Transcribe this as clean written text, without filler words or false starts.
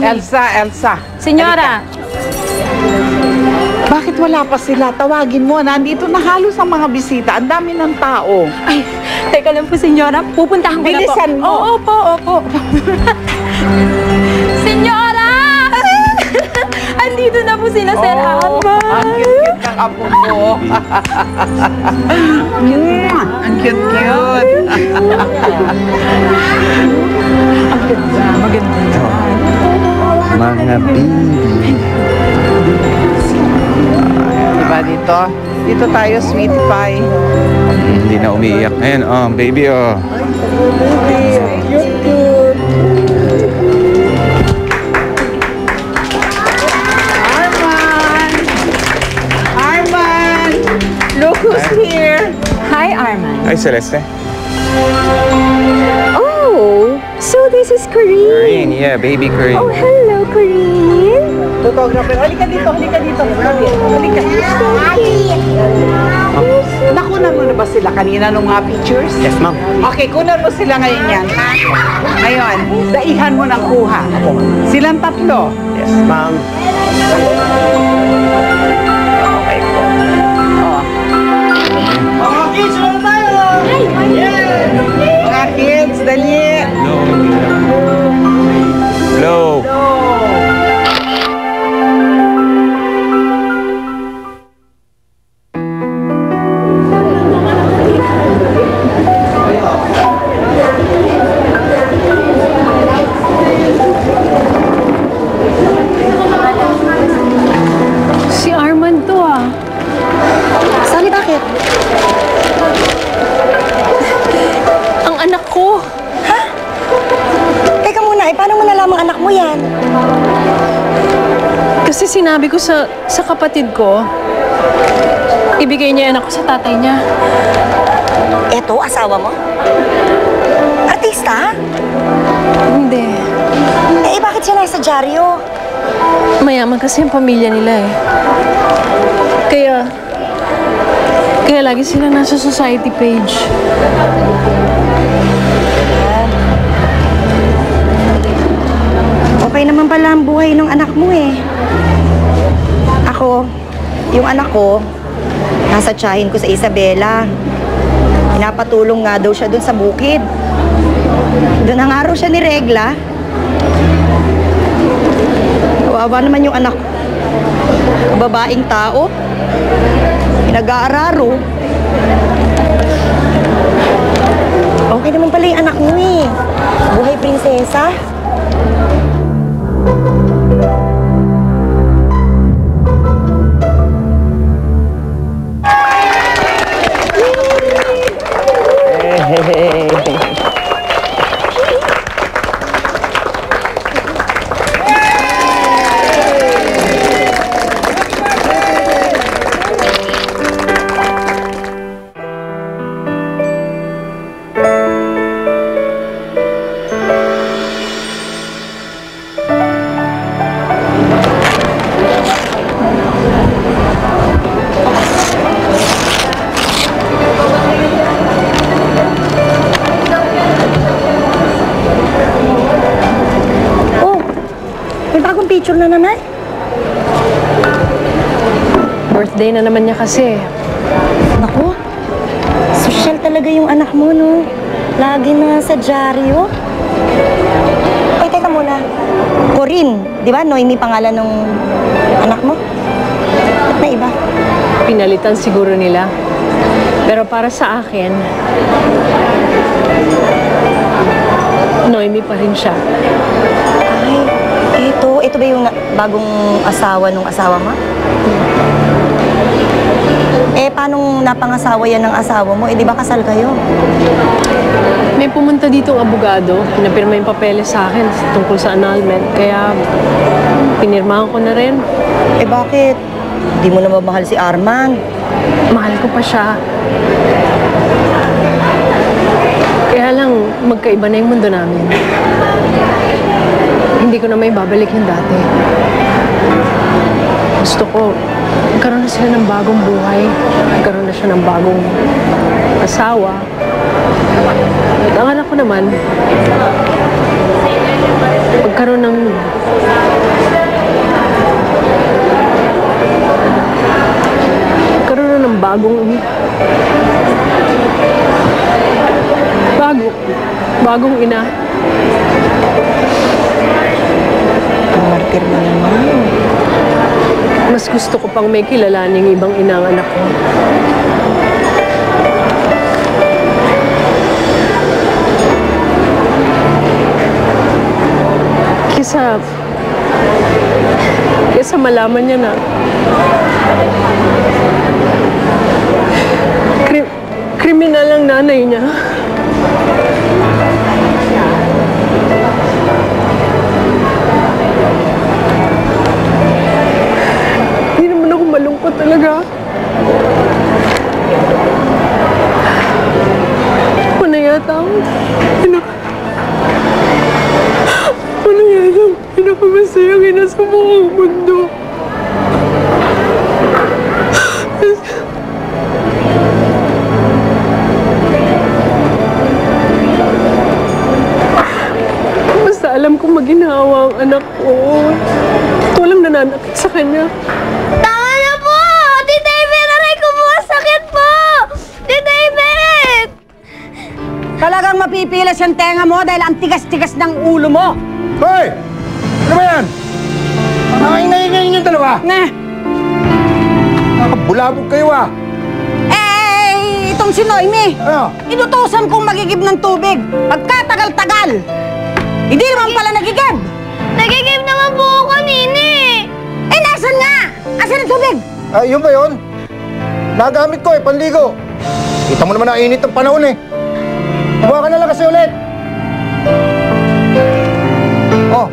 Elsa. Senyora. Bakit wala pa sila? Tawagin mo. Nandito na halos ang mga bisita. Ang dami ng tao. Ay, teka lang po, senyora. Pupuntahan ko na po. Bilisan mo. Opo. Senyora! Andito na po sila, Sir Arman. Ang cute-cute ng apo mo. Ang cute-cute. Ang ganda. Maganda. Mga baby. Diba dito? Dito tayo, sweetie pie. Hindi na umiiyak. Ayan, baby, Cute. Arman! Look who's here! Hi, Arman. Ay, Celeste. Oh, so this is Corinne. Corinne, yeah, baby Corinne. Oh, hello, Corinne. Photographer, halika dito. Halika. Nakunan mo na ba sila kanina nung mga pictures? Yes, ma'am. Okay, kunan mo sila ngayon yan, ha? Ngayon, daihan mo ng kuha. Silang tatlo. Yes, ma'am. Okay po. Mga kids, wala tayo! Mga kids, dali! Blow. Si Arman to, Sally, bakit? Ang anak ko. Teka muna, paano mo nalamang anak mo yan? Kasi sinabi ko sa kapatid ko, ibigay niya anak ko sa tatay niya. Eto, asawa mo? Artista? Hindi. Bakit siya nasa dyaryo? Mayaman kasi ang pamilya nila eh. Kaya lagi sila nasa society page. Okay naman pala ang buhay ng anak mo eh. Yung anak ko, nasa tiyahin ko sa Isabela. Pinapatulong nga daw siya dun sa bukid. Doon ang araw siya ni Regla. Kawawa naman yung anak ko. Babaeng tao. Pinag-aararo. Okay naman pala yung anak mo eh. Buhay prinsesa. Picture na naman. Birthday na naman niya kasi. Naku, social talaga yung anak mo, no? Lagi na sa dyaryo. Ay, teka muna. Corinne, di ba? Noemi pangalan ng anak mo? Ba't na iba? Pinalitan siguro nila. Pero para sa akin, Noemi pa rin siya. Ay, ito ba yung bagong asawa nung asawa mo? Paano napangasawa yan ng asawa mo? Di ba kasal kayo? May pumunta ditong abogado, pinapirma yung papeles sa akin tungkol sa annulment. Kaya, pinirmahan ko na rin. Bakit? Di mo na mamahal si Arman. Mahal ko pa siya. Kaya lang, magkaiba na yung mundo namin. Hindi ko na may babalik yung dati. Gusto ko, magkaroon na sila ng bagong buhay. Magkaroon na siya ng bagong asawa. At ang anak ko naman, Pagkaroon ng bagong ina. Martir mo naman. Mas gusto ko pang may kilalaning ibang ina ang anak ko. Kesa malaman niya na kriminal ang nanay niya. Hindi naman ako malungkot talaga. Ako na yata ang pinakamasayang ina sa buong mundo. Basta alam kong maginhawa ang anak ko. Walang nananakit sa kanya. Tama na po! Tita David! Aray ko po! Sakit po! Tita David! Talagang mapipilas yung tenga mo dahil ang tigas-tigas ng ulo mo. Hoy! Ano ba yan? Nakakaingay-ingay niyo dalawa. Nakabulabog kayo ah. Itong si Noemi. Ano? Inutusan kong magigib ng tubig. Pagkatagal-tagal. Hindi naman pala nagigib. Nagigib naman po ako kanini! Nasan nga? Asan ang tubig? Yun ba yun? Nagamit ko panligo. Kita mo naman ang init ng panahon Buha ka na lang kasi ulit. Oh.